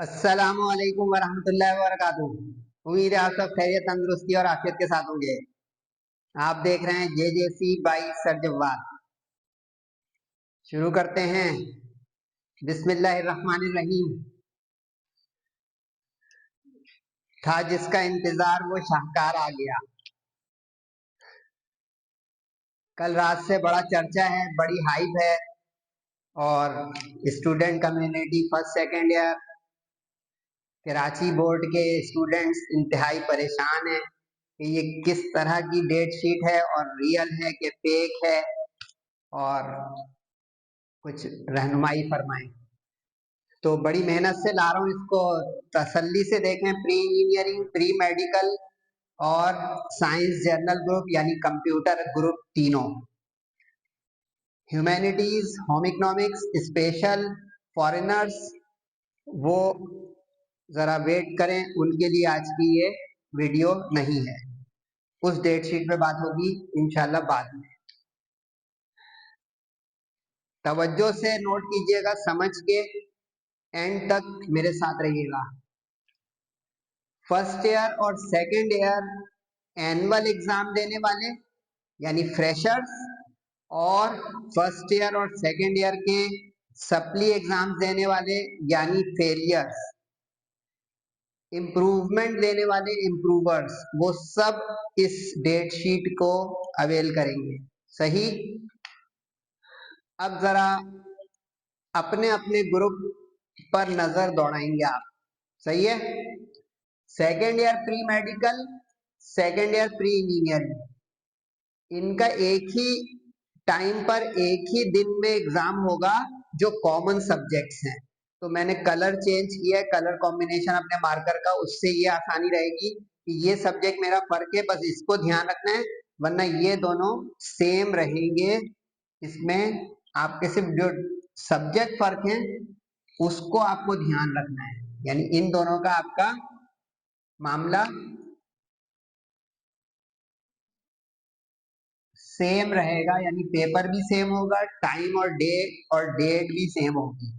अस्सलामुअलैकुम वरहमतुल्लाहि वबरकातुहू। उम्मीद है आप सब खैरियत, तंदुरुस्ती और आफियत के साथ होंगे। आप देख रहे हैं JJC बाई सर जव्वाद। शुरू करते हैं। बिस्मिल्लाहिर्रहमानिर्रहीम। था जिसका इंतजार वो शाहकार आ गया। कल रात से बड़ा चर्चा है, बड़ी हाइप है और student community first second year Karachi board के स्टूडेंट्स इंतहाई परेशान हैं कि ये किस तरह की डेट शीट है और रियल है कि फेक है, और कुछ रहनुमाई फरमाएं। तो बड़ी मेहनत से ला रहा हूँ इसको, तसल्ली से देखें। प्री इंजीनियरिंग, प्री मेडिकल और साइंस जर्नल ग्रुप यानी कंप्यूटर ग्रुप, तीनों, humanities, home economics, special, foreigners, वो जरा वेट करें, उनके लिए आज की ये वीडियो नहीं है। उस डेट शीट पे बात होगी इंशाल्लाह बाद में। तवज्जो से नोट कीजिएगा, समझ के एंड तक मेरे साथ रहिएगा। फर्स्ट ईयर और सेकेंड ईयर एनुअल एग्जाम देने वाले यानी फ्रेशर्स, और फर्स्ट ईयर और सेकेंड ईयर के सप्ली एग्जाम देने वाले यानी फेलियर्स, इम्प्रूवमेंट देने वाले इम्प्रूवर्स, वो सब इस डेट शीट को अवेल करेंगे। सही। अब जरा अपने अपने ग्रुप पर नजर दौड़ाएंगे आप। सही है। Second year pre medical, second year pre engineering, इनका एक ही टाइम पर एक ही दिन में एग्जाम होगा जो कॉमन सब्जेक्ट्स हैं। तो मैंने कलर चेंज किया है, कलर कॉम्बिनेशन अपने मार्कर का, उससे ये आसानी रहेगी कि ये सब्जेक्ट मेरा फर्क है, बस इसको ध्यान रखना है, वरना ये दोनों सेम रहेंगे। इसमें आपके सिर्फ जो सब्जेक्ट फर्क है उसको आपको ध्यान रखना है, यानी इन दोनों का आपका मामला सेम रहेगा, यानी पेपर भी सेम होगा, टाइम और डेट भी सेम होगी।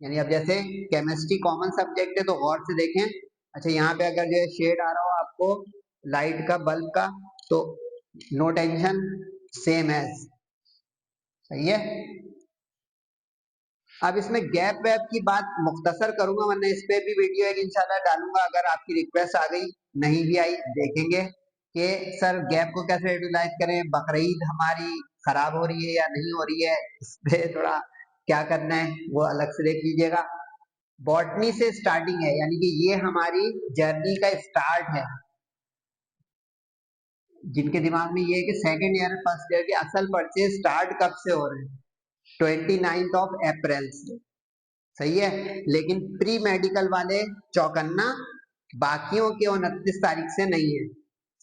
यानी अब जैसे केमिस्ट्री कॉमन सब्जेक्ट है तो गौर से देखें। अच्छा, यहाँ पे अगर जो है शेड आ रहा हो आपको लाइट का, बल्ब का, तो नो टेंशन, सेम है। सही है। अब इसमें गैप वैप की बात मुख्तसर करूंगा, वरना इस पे भी वीडियो एक इंशाल्लाह डालूंगा। अगर आपकी रिक्वेस्ट आ गई, नहीं भी आई, देखेंगे कि सर गैप को कैसे यूटिलाइज करें, बकरीद हमारी खराब हो रही है या नहीं हो रही है, इस पे थोड़ा क्या करना है वो अलग से देख लीजिएगा। बॉटनी से स्टार्टिंग है, यानी कि ये हमारी जर्नी का स्टार्ट है। जिनके दिमाग में ये है कि सेकेंड ईयर फर्स्ट ईयर के असल पर्चे स्टार्ट कब से हो रहे हैं, 29 अप्रैल से। सही है। लेकिन प्री मेडिकल वाले चौकन्ना, बाकियों के 29 तारीख से नहीं है।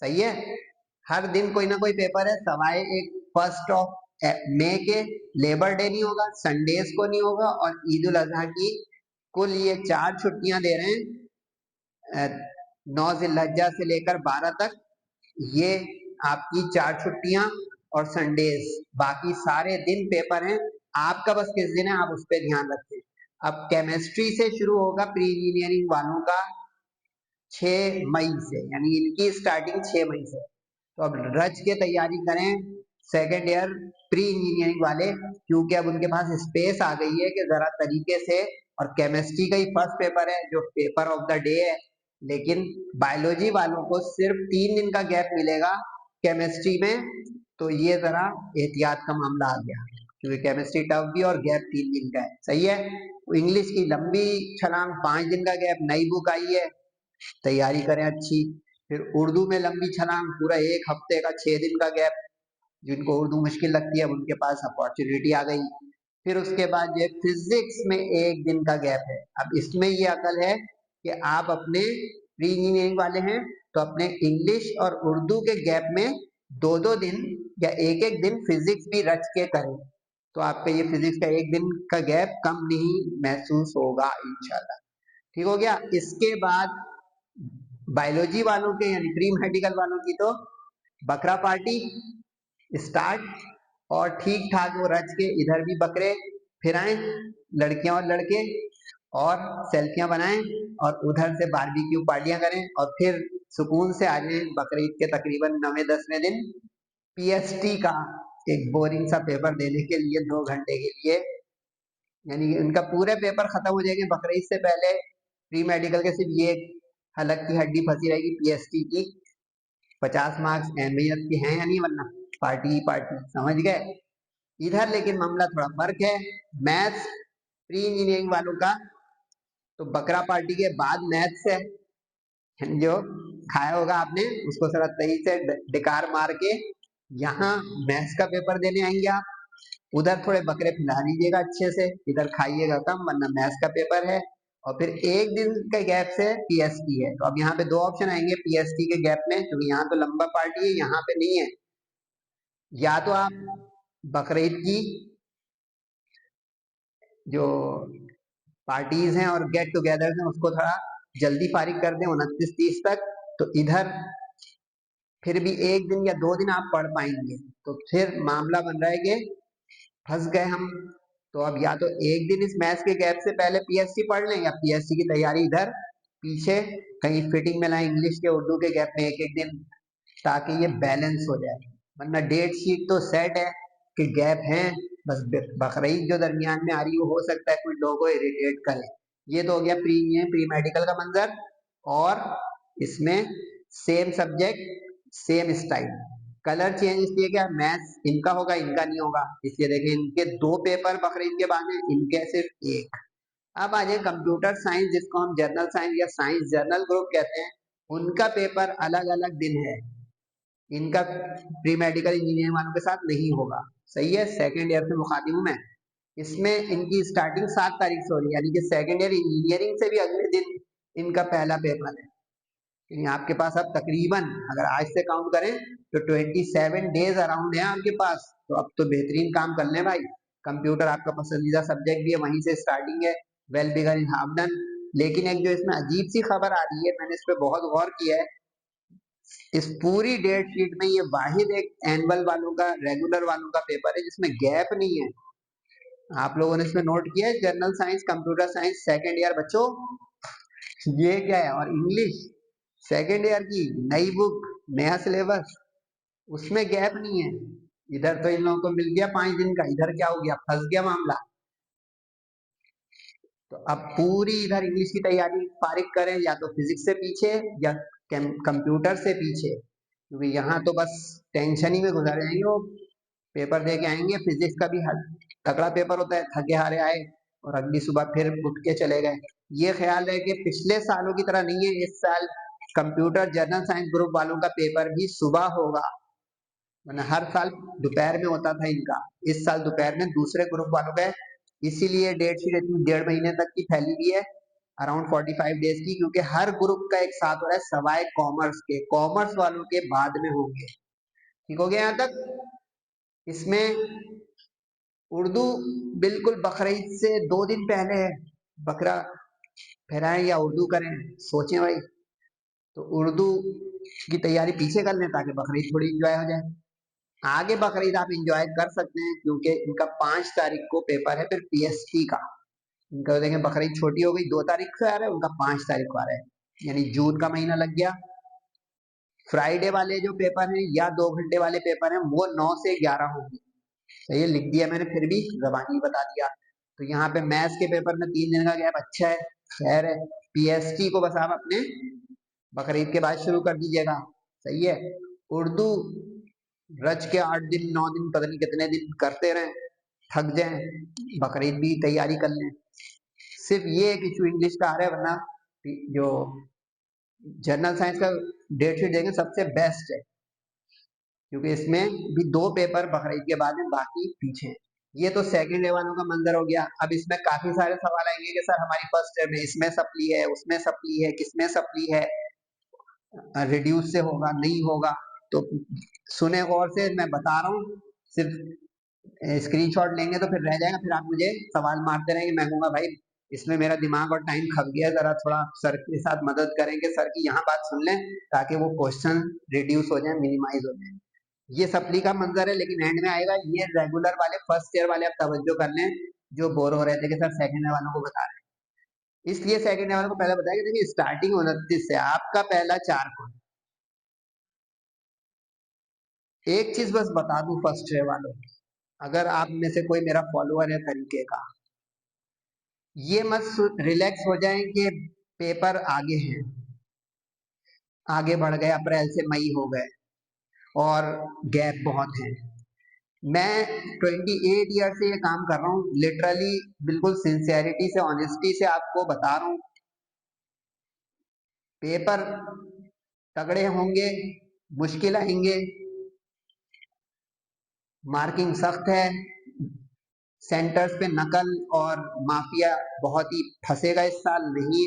सही है। हर दिन कोई ना कोई पेपर है, सवाए एक फर्स्ट ऑफ मई के लेबर डे नहीं होगा, संडेज को नहीं होगा, और ईद उल अजहा की कुल ये 4 छुट्टियां दे रहे हैं, 9 जिल्हज्जा से लेकर 12 तक, ये आपकी 4 छुट्टियां और संडेज, बाकी सारे दिन पेपर हैं। आपका बस किस दिन है आप उस पर ध्यान रखें। अब केमिस्ट्री से शुरू होगा प्री इंजीनियरिंग वालों का 6 मई से, यानी इनकी स्टार्टिंग 6 मई से। तो अब रच के तैयारी करें सेकेंड ईयर प्री इंजीनियरिंग वाले, क्योंकि अब उनके पास स्पेस आ गई है कि जरा तरीके से, और केमिस्ट्री का ही फर्स्ट पेपर है जो पेपर ऑफ द डे है, लेकिन बायोलॉजी वालों को सिर्फ 3 दिन का गैप मिलेगा केमिस्ट्री में, तो ये जरा एहतियात का मामला आ गया, क्योंकि केमिस्ट्री टफ भी और गैप 3 दिन का है। सही है। इंग्लिश की लंबी छलांग, 5 दिन का गैप, नई बुक आई है, तैयारी करें अच्छी। फिर उर्दू में लंबी छलांग, पूरा 1 हफ्ते का, 6 दिन का गैप, जिनको उर्दू मुश्किल लगती है उनके पास अपॉर्चुनिटी आ गई। फिर उसके बाद ये फिजिक्स में 1 दिन का गैप है। अब इसमें ये अकल है कि आप अपने प्री इंजीनियरिंग वाले हैं तो अपने इंग्लिश और उर्दू के गैप में 2-2 दिन या 1-1 दिन फिजिक्स भी रच के करें, तो आपका ये फिजिक्स का 1 दिन का गैप कम नहीं महसूस होगा इंशाल्लाह। ठीक हो गया। इसके बाद बायोलॉजी वालों के यानी प्री मेडिकल वालों की तो बकरा पार्टी स्टार्ट, और ठीक ठाक वो रच के इधर भी बकरे फिराएं, लड़कियां और लड़के, और सेल्फियां बनाएं और उधर से बारबेक्यू पार्टियां करें और फिर सुकून से आ जाएं बकरीद के तकरीबन 9वें-10वें दिन पीएसटी का एक बोरिंग सा पेपर देने के लिए 2 घंटे के लिए। यानी कि उनका पूरे पेपर खत्म हो जाएंगे बकरीद से पहले। प्री मेडिकल के सिर्फ ये हलक की हड्डी फंसी रहेगी पीएसटी की। 50 मार्क्स अहमियत के हैं या नहीं, वरना पार्टी पार्टी, समझ गए। इधर लेकिन मामला थोड़ा फर्क है। मैथ्स प्री इंजीनियरिंग वालों का तो बकरा पार्टी के बाद मैथ्स है, जो खाया होगा आपने उसको थोड़ा सही से डिकार मार के यहाँ मैथ्स का पेपर देने आएंगे आप। उधर थोड़े बकरे खिला दीजिएगा अच्छे से, इधर खाइएगा कम, वरना मैथ्स का पेपर है। और फिर एक दिन के गैप से पीएसटी है। तो अब यहाँ पे 2 ऑप्शन आएंगे पीएसटी के गैप में, क्योंकि यहाँ तो लंबा पार्टी है, यहाँ पे नहीं है। या तो आप बकरीद की जो पार्टीज हैं और गेट टुगेदर हैं उसको थोड़ा जल्दी फारिग कर दें 29-30 तक, तो इधर फिर भी 1 दिन या 2 दिन आप पढ़ पाएंगे। तो फिर मामला बन रहा है कि फंस गए हम। तो अब या तो एक दिन इस मैथ्स के गैप से पहले पीएसटी पढ़ लें, या पीएसटी की तैयारी इधर पीछे कहीं फिटिंग में लाएं इंग्लिश के उर्दू के गैप में 1-1 दिन, ताकि ये बैलेंस हो जाए। वरना डेट शीट तो सेट है कि गैप है, बस बकरीद जो दरमियान में आ रही है हो सकता है कुछ लोगों को इरिटेट करे। ये तो हो गया प्री मेडिकल का मंजर। और इसमें same subject same style, colour change इसलिए क्या मैथ्स इनका होगा इनका नहीं होगा, इसलिए देखिए इनके 2 पेपर बकरीद के बाद हैं, इनके सिर्फ 1। अब आ जाए कंप्यूटर साइंस, जिसको हम जनरल साइंस या साइंस जर्नल ग्रुप कहते हैं, उनका पेपर अलग अलग दिन है। इनका प्री मेडिकल इंजीनियरिंग वालों के साथ नहीं होगा, सही है। सेकेंड ईयर से मुखातिब हूं मैं। इसमें इनकी स्टार्टिंग 7 तारीख से हो रही है, यानी कि सेकेंड ईयर इंजीनियरिंग से भी अगले दिन इनका पहला पेपर है। यानी आपके पास अब तकरीबन अगर आज से काउंट करें तो 27 डेज अराउंड है आपके पास। तो अब तो बेहतरीन काम कर लें भाई। कंप्यूटर आपका पसंदीदा सब्जेक्ट भी है, वहीं से स्टार्टिंग है। Well begin in half done. लेकिन एक जो इसमें अजीब सी खबर आ रही है, मैंने इस पर बहुत गौर किया है। इस पूरी डेट शीट में ये वाहिद एक एनुअल वालों का, रेगुलर वालों का पेपर है जिसमें गैप नहीं है। आप लोगों ने इसमें नोट किया है, general science computer science second year बच्चों, ये क्या है। और इंग्लिश सेकेंड ईयर की नई बुक, नया सिलेबस, उसमें गैप नहीं है। इधर तो इन लोगों को मिल गया 5 दिन का, इधर क्या हो गया, फंस गया मामला। तो अब पूरी इधर इंग्लिश की तैयारी फारिग करें, या तो फिजिक्स से पीछे या कंप्यूटर से पीछे, क्योंकि यहाँ तो बस टेंशन ही में गुजर जाएंगे। वो पेपर दे के आएंगे, फिजिक्स का भी तगड़ा पेपर होता है, थके हारे आए और अगली सुबह फिर उठ के चले गए। ये ख्याल है कि पिछले सालों की तरह नहीं है, इस साल कंप्यूटर जनरल साइंस ग्रुप वालों का पेपर भी सुबह होगा, वरना हर साल दोपहर में होता था इनका। इस साल दोपहर में दूसरे ग्रुप वालों का है। इसीलिए डेट शीट इतनी 1.5 महीने तक की फैली हुई है, अराउंड 45 डेज की, क्योंकि हर ग्रुप का एक साथ हो रहा है सवाए कॉमर्स के। कॉमर्स वालों के बाद में होंगे। ठीक हो गया यहाँ तक। इसमें उर्दू बिल्कुल बकरीद से 2 दिन पहले है। बकरा फहराएं या उर्दू करें, सोचें भाई। तो उर्दू की तैयारी पीछे कर लें ताकि बकरीद थोड़ी इंजॉय हो जाए। आगे बकरीद आप इंजॉय कर सकते हैं, क्योंकि इनका 5 तारीख को पेपर है फिर पीएसटी का। इनका देखें बकरीद छोटी हो गई, 2 तारीख से आ रहा है, उनका 5 तारीख को आ रहा है, यानी जून का महीना लग गया। फ्राइडे वाले जो पेपर हैं या 2 घंटे वाले पेपर हैं वो 9 से 11 होंगे। सही है, लिख दिया मैंने, फिर भी जबानी बता दिया। तो यहाँ पे मैथ्स के पेपर में 3 दिन का गैप अच्छा है, खैर है। पीएसटी को बस आप अपने बकरीद के बाद शुरू कर दीजिएगा, सही है। उर्दू रच के 8 दिन 9 दिन पता नहीं कितने दिन करते रहें, थक जाएं, बकरीद भी तैयारी कर लें। सिर्फ ये एक इशू इंग्लिश का आ रहा है, वरना जो जनरल साइंस का डेट शीट देंगे सबसे बेस्ट है, क्योंकि इसमें भी 2 पेपर बकरीद के बाद में, बाकी पीछे हैं। ये तो सेकंड ईयर वालों का मंजर हो गया। अब इसमें काफी सारे सवाल आएंगे कि सर हमारी फर्स्ट ईयर में इसमें सप्ली है, उसमें सप्ली है, किसमें सप्ली है, रिड्यूस से होगा नहीं होगा। तो सुने गौर से, मैं बता रहा हूँ, सिर्फ स्क्रीनशॉट लेंगे तो फिर रह जाएगा, फिर आप मुझे सवाल मारते रहेंगे, मैं कहूँगा भाई इसमें मेरा दिमाग और टाइम खप गया, जरा थोड़ा सर के साथ मदद करेंगे, सर की यहाँ बात सुन लें ताकि वो क्वेश्चन रिड्यूस हो जाए, मिनिमाइज हो जाए। ये सप्ली का मंजर है, लेकिन एंड में आएगा ये रेगुलर वाले फर्स्ट ईयर वाले। आप तवज्जो कर लें जो बोर हो रहे थे कि सर सेकंड ईयर वालों को बता रहे हैं। इसलिए सेकंड ईयर वालों को पहले बताया कि देखिए स्टार्टिंग 29 से आपका पहला 4 को। एक चीज बस बता दूं फर्स्ट ईयर वालों, अगर आप में से कोई मेरा फॉलोअर है तरीके का, ये मत रिलैक्स हो जाए कि पेपर आगे हैं, आगे बढ़ गए, अप्रैल से मई हो गए और गैप बहुत है। मैं 28 ईयर से ये काम कर रहा हूँ, लिटरली बिल्कुल सिंसियरिटी से, ऑनेस्टी से आपको बता रहा हूँ, पेपर तगड़े होंगे, मुश्किल आएंगे, मार्किंग सख्त है, सेंटर्स पे नकल और माफिया बहुत ही फंसेगा इस साल, नहीं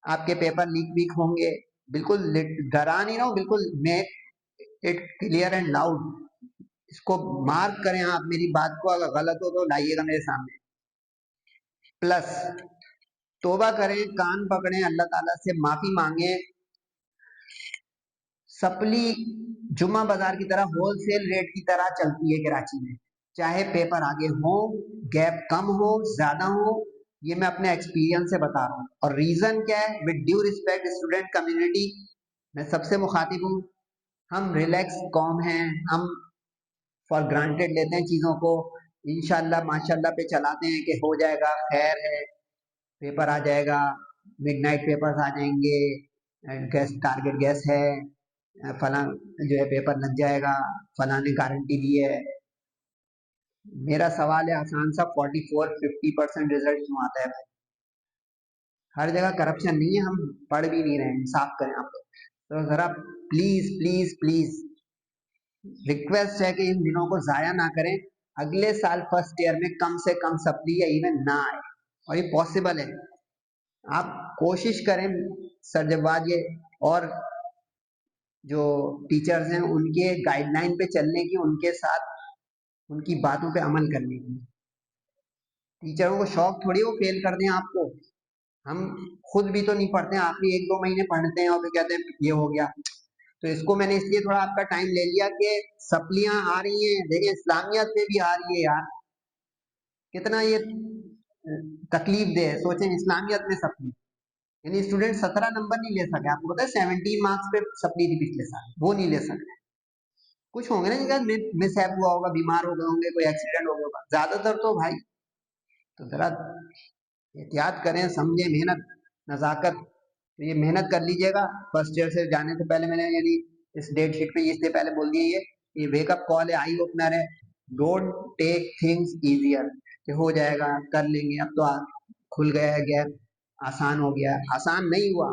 आपके पेपर लीक वीक होंगे, बिल्कुल डरा नहीं रहा हूँ, बिल्कुल make it clear and loud, इसको मार्क करें आप मेरी बात को, अगर गलत हो तो लाइएगा मेरे सामने। प्लस तोबा करें, कान पकड़ें, अल्लाह ताला से माफी मांगे, सप्ली जुम्मा बाजार की तरह होलसेल रेट की तरह चलती है कराची में, चाहे पेपर आगे हो, गैप कम हो, ज्यादा हो, ये मैं अपने एक्सपीरियंस से बता रहा हूँ। और रीजन क्या है, with due respect student community, मैं सबसे मुखातिब हूँ, हम रिलैक्स कौम हैं, हम फॉर ग्रांटेड लेते हैं चीजों को, इंशाल्लाह माशाल्लाह पे चलाते हैं कि हो जाएगा, खैर है, पेपर आ जाएगा, मिडनाइट पेपर्स आ जाएंगे, गैस टारगेट गैस है, फला जो है पेपर लग जाएगा, फला ने गारंटी दी है। मेरा सवाल है आसान सा, 44-50% रिजल्ट क्यों आता है भाई? हर जगह करप्शन नहीं है, हम पढ़ भी नहीं रहे हैं, साफ करें आप लोग। तो जरा प्लीज प्लीज प्लीज रिक्वेस्ट है कि इन दिनों को जाया ना करें, अगले साल फर्स्ट ईयर में कम से कम सप्ली या इवन ना आए, और ये पॉसिबल है, आप कोशिश करें सर, जब बाद ये और जो टीचर्स हैं उनके गाइडलाइन पे चलने की, उनके साथ उनकी बातों पे अमल करने की। टीचरों को शौक थोड़ी वो फेल कर दें आपको, हम खुद भी तो नहीं पढ़ते हैं, आखिरी 1-2 महीने पढ़ते हैं और फिर कहते हैं ये हो गया। तो इसको मैंने इसलिए थोड़ा आपका टाइम ले लिया कि सप्लियां आ रही हैं, देखिए इस्लामियत में भी आ रही है यार, कितना ये तकलीफ दे है, सोचें इस्लामियत में सप्ली, यानी स्टूडेंट 17 नंबर नहीं ले सके, आपको पता है 17 मार्क्स पे सप्ली थी पिछले साल, वो नहीं ले सके। कुछ होंगे ना जिनका मिसहैप हुआ होगा, बीमार हो गए होंगे, कोई एक्सीडेंट हो गया होगा, ज्यादातर तो भाई, तो जरा एहतियात करें, समझे, मेहनत, नजाकत, तो ये मेहनत कर लीजिएगा। फर्स्ट ईयर से जाने से पहले मैंने यानी इस डेट शीट पे इससे पहले बोल दिया, ये वेकअप कॉल है, आई ओपनर है, डोंट टेक थिंग्स इजियर, कि हो जाएगा, कर लेंगे, अब तो खुल गया है गैप, आसान हो गया, आसान नहीं हुआ।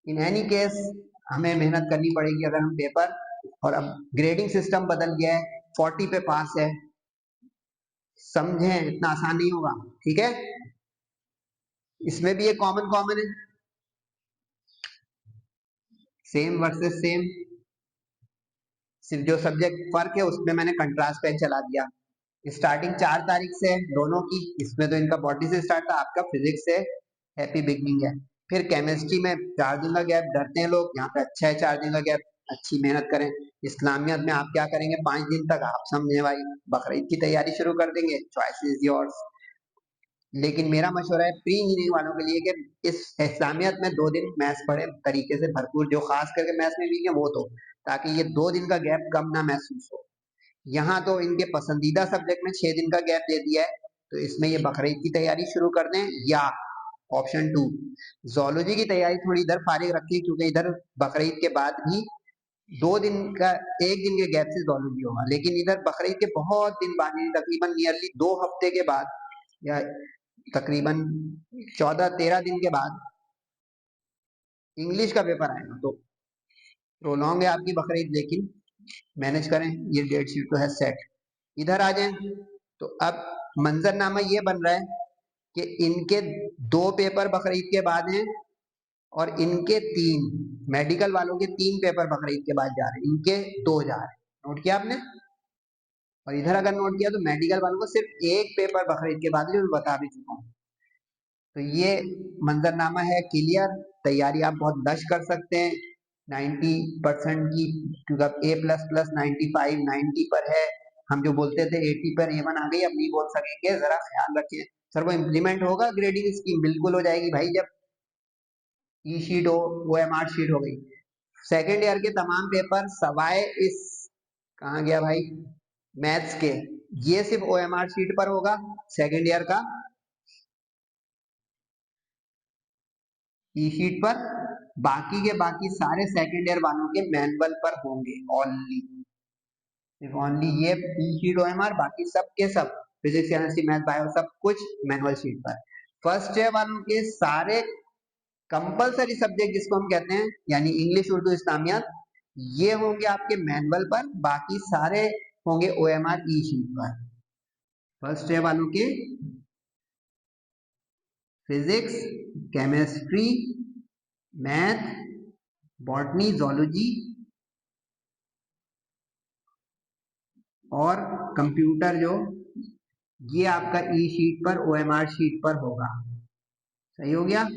इन एनी केस हमें मेहनत करनी पड़ेगी, अगर हम पेपर, और अब ग्रेडिंग सिस्टम बदल गया है, 40 पे पास है, समझें इतना आसान नहीं होगा, ठीक है। इसमें भी ये कॉमन कॉमन है, सेम वर्सेस सेम, सिर्फ जो सब्जेक्ट फर्क है उसमें मैंने कंट्रास्ट पेन चला दिया। स्टार्टिंग 4 तारीख से है दोनों की, इसमें तो इनका बॉडी से स्टार्ट था, आपका फिजिक्स से हैप्पी बिगनिंग है। फिर केमिस्ट्री में 4 दिन का गैप, डरते हैं लोग, यहाँ पे अच्छा है 4 दिन का गैप, अच्छी मेहनत करें। इस्लामियत में आप क्या करेंगे 5 दिन तक, आप समझे भाई, बकरीद की तैयारी शुरू कर देंगे, चॉइस इज योर्स। लेकिन मेरा मशवरा है प्री इंजीनियरिंग वालों के लिए कि इस इस्लामियत में 2 दिन मैथ्स पढ़े तरीके से भरपूर, जो खास करके मैथ्स में वीक है वो, तो ताकि ये 2 दिन का गैप कम ना महसूस हो। यहाँ तो इनके पसंदीदा सब्जेक्ट में 6 दिन का गैप दे दिया है, तो इसमें ये बकरीद की तैयारी शुरू कर दें, या ऑप्शन 2 जोलॉजी की तैयारी थोड़ी इधर फारिग रखिए, क्योंकि इधर बकरीद के बाद भी 2 दिन का, 1 दिन के गैप से जोलॉजी होगा, लेकिन इधर बकरीद के बहुत दिन बाद, तकरीबन नियरली 2 हफ्ते के बाद, या तकरीबन 14-13 दिन के बाद इंग्लिश का पेपर आएगा। तो प्रोलॉन्ग है आपकी बकरीद, लेकिन मैनेज करें, ये डेट शीट तो है सेट। इधर आ जाएं, तो अब मंजरनामा ये बन रहा है कि इनके 2 पेपर बकरीद के बाद हैं, और इनके 3, मेडिकल वालों के 3 पेपर बकरीद के बाद जा रहे हैं, इनके 2 जा रहे हैं, नोट किया आपने। और इधर अगर नोट किया तो मेडिकल वालों को सिर्फ 1 पेपर बकरीद के बाद, जो मैं बता भी चुका हूँ। तो ये मंजरनामा है क्लियर, तैयारी आप बहुत लश कर सकते हैं 90% की, क्योंकि अब A++ 95 90 पर है, हम जो बोलते थे 80 पर A1 आ गई, अब नहीं बोल सकेंगे, जरा ख्याल रखें। सर वो इम्प्लीमेंट होगा ग्रेडिंग स्कीम? बिल्कुल हो जाएगी भाई, जब ई शीट हो, OMR शीट हो गई। सेकेंड ईयर के तमाम पेपर सवाए इस, कहाँ गया भाई, मैथ्स के, ये सिर्फ OMR शीट पर होगा सेकेंड ईयर का, ई शीट पर। बाकी के बाकी सारे सेकेंड ईयर वालों के मैनुअल पर होंगे ओनली, सिर्फ ओनली ये ई शीट OMR, बाकी सब के सब फिजिक्स केमिस्ट्री मैथ बायो सब कुछ मैनुअल शीट पर। फर्स्ट ईयर वालों के सारे कंपलसरी सब्जेक्ट जिसको हम कहते हैं, यानी इंग्लिश, उर्दू, इस्लामियात, ये होंगे आपके मैनुअल पर, बाकी सारे होंगे OMR ई शीट पर। फर्स्ट ईयर वालों के physics, chemistry, math, botany, zoology और कंप्यूटर, जो ये आपका ई शीट पर, OMR शीट पर होगा। सही हो गया?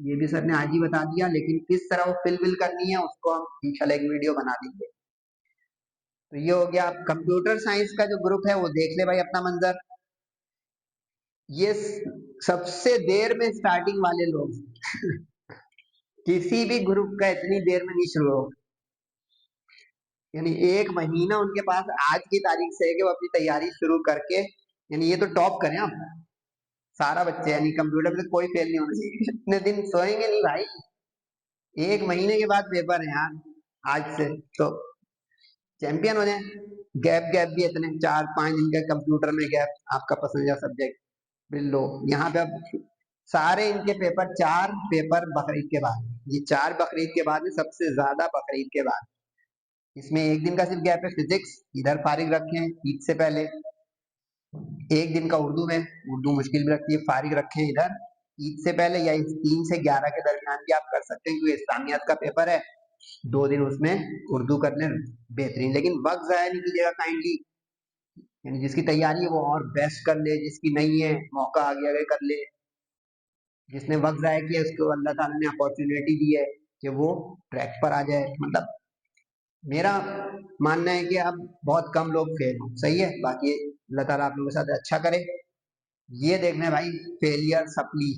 ये भी सर ने आज ही बता दिया, लेकिन किस तरह वो फिल करनी है उसको हम इंशाल्लाह एक वीडियो बना देंगे। तो ये हो गया। आप कंप्यूटर साइंस का जो ग्रुप है वो देख ले भाई अपना मंजर। ये सबसे देर में स्टार्टिंग वाले लोग किसी भी ग्रुप का इतनी देर में नहीं शुरू हो, यानी 1 महीना उनके पास आज की तारीख से है कि वो अपनी तैयारी शुरू करके, यानी ये तो टॉप करें आप सारा बच्चे, यानी कंप्यूटर में कोई फेल नहीं होना चाहिए। इतने दिन सोएंगे नहीं भाई, 1 महीने के बाद पेपर है यार, आज से तो चैंपियन हो जाए। गैप गैप भी इतने 4-5 दिन का कंप्यूटर में गैप, आपका पसंदीदा सब्जेक्ट बिल्लो। यहाँ पे अब सारे इनके पेपर 4 पेपर बकरीद के बाद, ये 4 बकरीद के बाद है, सबसे ज्यादा बकरीद के बाद। इसमें 1 दिन का सिर्फ गैप है, फिजिक्स इधर फारिग रखे हैं ईद से पहले, 1 दिन का उर्दू में, उर्दू मुश्किल भी लगती है, फारिग रखे हैं इधर ईद से पहले, या इस 3 से 11 के दरमियान भी आप कर सकते हैं, क्योंकि इस्लामियात का पेपर है, 2 दिन उसमें उर्दू करने बेहतरीन। लेकिन वक्त जाया नहीं कीजिएगा काइंडली, यानी जिसकी तैयारी है वो और बेस्ट कर ले, जिसकी नहीं है मौका आ गया कर ले, जिसने वक्त जाया किया उसको अल्लाह ताला ने अपॉर्चुनिटी दी है कि वो ट्रैक पर आ जाए। मतलब मेरा मानना है कि अब बहुत कम लोग फेल हों, सही है, बाकी अल्लाह ताला आप लोगों के साथ अच्छा करे। ये देखना है भाई, फेलियर सप्ली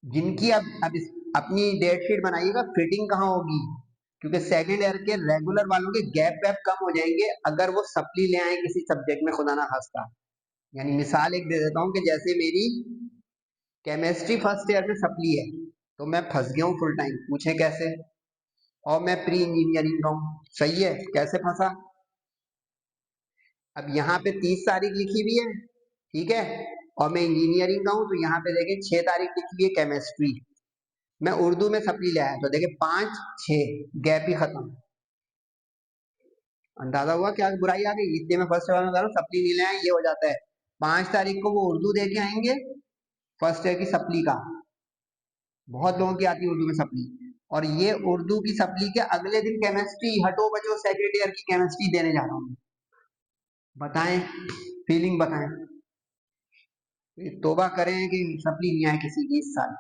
जिनकी अब अपनी डेट शीट बनाइएगा, फिटिंग कहाँ होगी, क्योंकि सेकंड ईयर के रेगुलर वालों के गैप वैप कम हो जाएंगे अगर वो सप्ली ले आए किसी सब्जेक्ट में, खुदा ना खास्ता। यानी मिसाल एक दे देता हूँ कि जैसे मेरी केमिस्ट्री फर्स्ट ईयर में सप्ली है, तो मैं फंस गया हूँ फुल टाइम, पूछे कैसे, और मैं प्री इंजीनियरिंग का हूँ, सही है, कैसे फंसा। अब यहाँ पे 30 तारीख लिखी हुई है, ठीक है, और मैं इंजीनियरिंग का हूँ, तो यहाँ पे देखें 6 तारीख लिखी हुई है केमिस्ट्री, मैं उर्दू में सप्ली ले आया, तो देखे 5-6 गैप ही खत्म। अंदाजा हुआ क्या बुराई आ गई, इसलिए मैं फर्स्ट ईयर में कह रहा हूँ सप्ली नहीं ले आए, ये हो जाता है। 5 तारीख को वो उर्दू दे के आएंगे फर्स्ट ईयर की सप्ली का, बहुत लोगों की आती है उर्दू में सप्ली, और ये उर्दू की सप्ली के अगले दिन केमिस्ट्री, हटो बचो सेकेंड ईयर की केमिस्ट्री देने जा रहा हूँ। बताएं, फीलिंग बताएं, तोबा करें कि सप्ली नहीं आए किसी की इस साल,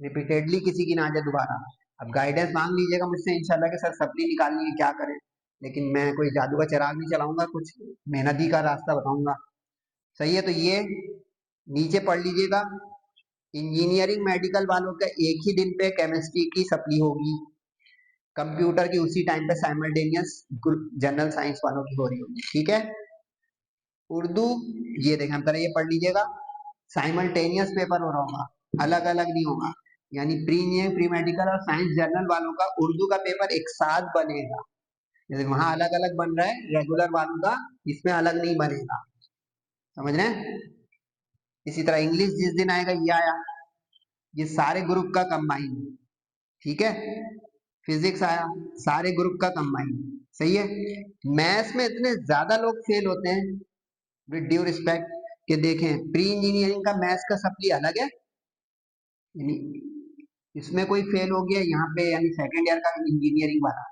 रिपीटेडली किसी की ना आ जाए दोबारा। अब गाइडेंस मांग लीजिएगा मुझसे इंशाल्लाह कि सर सप्ली निकालनी है क्या करें, लेकिन मैं कोई जादू का चिराग नहीं चलाऊंगा, कुछ मेहनती का रास्ता बताऊंगा। सही है, तो ये नीचे पढ़ लीजिएगा, इंजीनियरिंग मेडिकल वालों का एक ही दिन पे केमिस्ट्री की सप्ली होगी, कंप्यूटर की उसी टाइम पे साइमल्टेनियस जनरल साइंस वालों की हो रही होगी, ठीक है। उर्दू ये देखें हम तरह ये पढ़ लीजिएगा, साइमल्टेनियस पेपर हो रहा होगा, अलग अलग नहीं होगा, यानी प्री इंजीनियरिंग, प्री मेडिकल और साइंस जनरल वालों का उर्दू का पेपर एक साथ बनेगा, जैसे वहां अलग अलग बन रहा है रेगुलर वालों का, इसमें अलग नहीं बनेगा, समझ रहे हैं। इसी तरह इंग्लिश जिस दिन आएगा ये आया, ये सारे ग्रुप का कंबाइन, ठीक है। फिजिक्स आया, सारे ग्रुप का कंबाइन, सही है। मैथ्स में इतने ज्यादा लोग फेल होते हैं विद ड्यू रिस्पेक्ट कि देखें प्री इंजीनियरिंग का मैथ्स का सप्ली अलग है, यानी इसमें कोई फेल हो गया यहाँ पे, यानी सेकेंड ईयर का इंजीनियरिंग वाला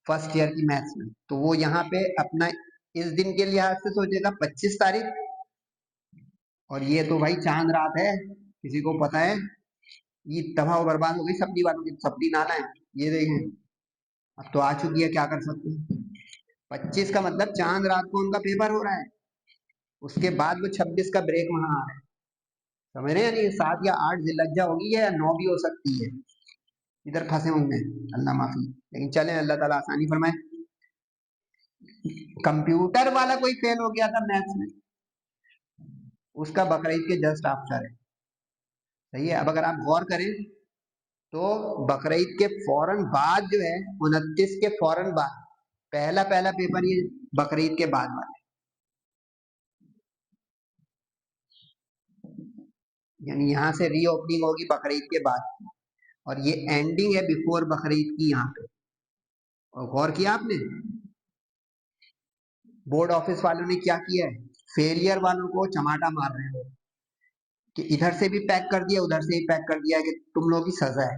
फर्स्ट ईयर की मैथ्स में, तो वो यहाँ पे अपना इस दिन के लिहाज से सोचेगा 25 तारीख, और ये तो भाई चांद रात है, किसी को पता है, ये तबाह बर्बाद हो गई सप्ली वालों की, सप्ली नाना है, ये देखें अब तो आ चुकी है, क्या कर सकते हैं। 25 का मतलब चांद रात को उनका पेपर हो रहा है, उसके बाद वो 26 का ब्रेक वहां आ रहा है, समझ रहे हैं? यानी 7 या 8 जिल्लज्जा होगी या 9 भी हो सकती है, इधर फंसे होंगे, अल्लाह माफी। लेकिन चलें, अल्लाह ताला आसानी फरमाए। कंप्यूटर वाला कोई फेल हो गया था मैथ्स में, उसका बकरीद के जस्ट आफ्टर है, सही है। अब अगर आप गौर करें तो बकरीद के फौरन बाद जो है, 29 के फौरन बाद पहला पेपर ये बकरीद के बाद वाला है, यानी यहाँ से रीओपनिंग होगी बकरीद के बाद, और ये एंडिंग है बिफोर बकरीद की यहाँ पे। और गौर किया आपने, बोर्ड ऑफिस वालों ने क्या किया है, फेलियर वालों को चमाटा मार रहे हैं कि इधर से भी पैक कर दिया, उधर से भी पैक कर दिया कि तुम लोग की सजा है।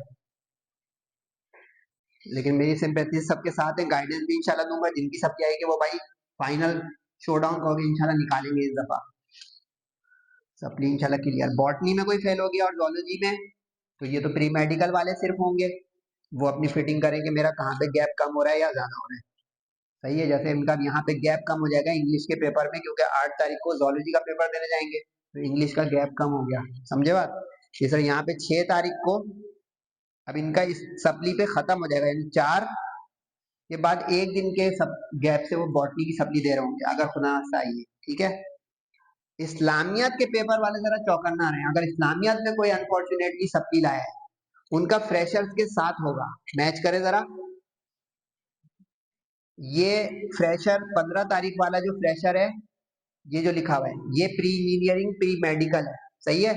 लेकिन मेरी सिंपैथी सबके साथ है, गाइडेंस भी इंशाल्लाह दूंगा, जिनकी सप्लाई आएगी वो भाई फाइनल शोडाउन कहोगे इंशाल्लाह निकालेंगे इस दफा सप्ली इंशाल्लाह क्लियर। बॉटनी में कोई फेल हो गया और जोलॉजी में, तो ये तो प्री मेडिकल वाले सिर्फ होंगे, वो अपनी फिटिंग करेंगे मेरा कहाँ पे गैप कम हो रहा है या ज्यादा हो रहा है, सही है। जैसे इनका यहाँ पे गैप कम हो जाएगा इंग्लिश के पेपर में, क्योंकि 8 तारीख को जोलॉजी का पेपर देने जाएंगे, तो इंग्लिश का गैप कम हो गया, समझे बात। ये सर यहाँ पे 6 तारीख को अब इनका इस सप्ली पे खत्म हो जाएगा, यानी 4 के बाद एक दिन के सब गैप से वो बॉटनी की सप्ली दे रहे होंगे, अगर खुदा ना चाहिए, ठीक है। इस्लामियत के पेपर वाले जरा चौकन्ना रहे हैं, अगर इस्लामियत में कोई अनफॉर्चुनेटली सप्ली लाया है, उनका फ्रेशर्स के साथ होगा, मैच करें जरा। ये फ्रेशर 15 तारीख वाला जो फ्रेशर है, ये जो लिखा हुआ है, ये प्री इंजीनियरिंग प्री मेडिकल है, सही है।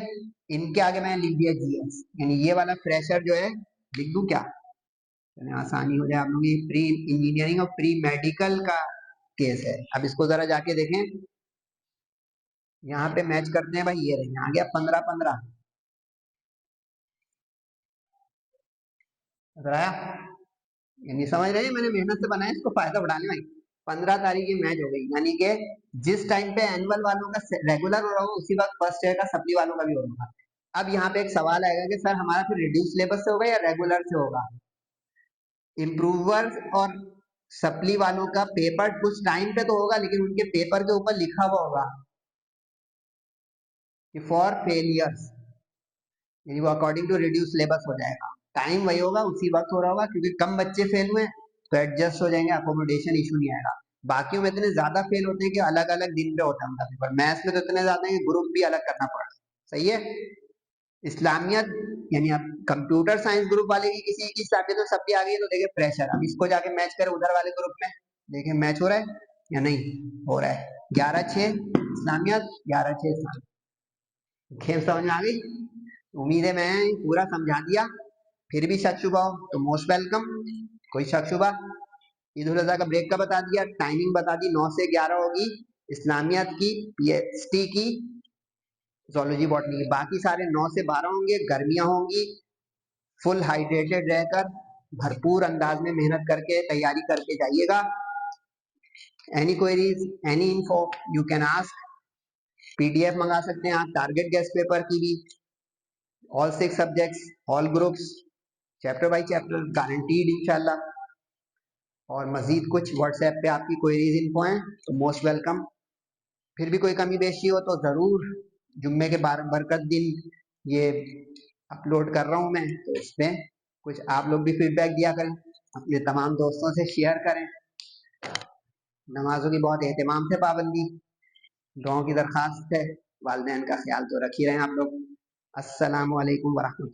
इनके आगे मैंने लिख दिया जीएस, यानी ये वाला फ्रेशर जो है, लिख दूं क्या, आसानी हो जाए आप लोग, ये प्री इंजीनियरिंग और प्री मेडिकल का केस है। अब इसको जरा जाके देखें, यहाँ पे मैच करते हैं भाई, ये रहे आ गया 15-15, यानी समझ रहे हैं, मैंने मेहनत से बनाया, इसको फायदा उठाने भाई। 15 तारीख की मैच हो गई, यानी कि जिस टाइम पे एनुअल वालों का रेगुलर हो रहा होगा, उसी वक्त फर्स्ट ईयर का सप्ली वालों का भी होगा। अब यहाँ पे एक सवाल आएगा कि सर हमारा फिर रिड्यूस सिलेबस से होगा या रेगुलर से होगा। इम्प्रूवर्स और सप्ली वालों का पेपर कुछ टाइम पे तो होगा, लेकिन उनके पेपर के ऊपर लिखा हुआ होगा कि फॉर फेलियर्स, यानी वो अकॉर्डिंग टू रिड्यूस सिलेबस हो जाएगा। टाइम वही होगा, उसी वक्त हो रहा होगा, क्योंकि कम बच्चे फेल हुए तो एडजस्ट हो जाएंगे, अकोमोडेशन इशू नहीं आएगा। बाकियों में इतने ज्यादा फेल होते हैं कि अलग अलग दिन पे होता है उनका पेपर, मैथ्स में तो इतने ज्यादा है कि ग्रुप भी अलग करना पड़ा, सही है। इस्लामियत यानी आप कंप्यूटर साइंस ग्रुप वाले की किसी की साथ तो सप्ली आ गई, तो देखिए प्रेशर, अब इसको जाके मैच करें उधर वाले ग्रुप में, देखिए मैच हो रहा है या नहीं हो रहा है। 11-6 इस्लामियत, 11-6 इस्लामियत, खेल समझ में आ गई। उम्मीद है मैं पूरा समझा दिया, फिर भी शक शुबा हो तो मोस्ट वेलकम, कोई शक शुबा। ईद उल अजहा का ब्रेक का बता दिया, टाइमिंग बता दी, 9 से 11 होगी इस्लामियत की, पीएचडी की, जोलॉजी बॉटनी की, बाकी सारे 9 से 12 होंगे। गर्मियां होंगी, फुल हाइड्रेटेड रहकर भरपूर अंदाज में मेहनत करके तैयारी करके जाइएगा। Any queries, any info you can ask, PDF मंगा सकते हैं आप टारगेट गेस्ट पेपर की भी, all 6 subjects, all groups, chapter by chapter guaranteed इंशाल्लाह। और मजीद कुछ व्हाट्सएप पे आपकी क्वेरीज इन्फो हैं तो मोस्ट वेलकम। फिर भी कोई कमी बेशी हो तो ज़रूर, जुम्मे के बरकत दिन ये अपलोड कर रहा हूँ मैं, तो इसमें कुछ आप लोग भी फीडबैक दिया करें, अपने तमाम दोस्तों से शेयर करें। नमाजों की बहुत एहतमाम से पाबंदी, दुआओं की दरखास्त है, वालिदैन का ख्याल तो रख ही रहे हैं आप लोग। अस्सलामु अलैकुम वरहमतुल्लाह।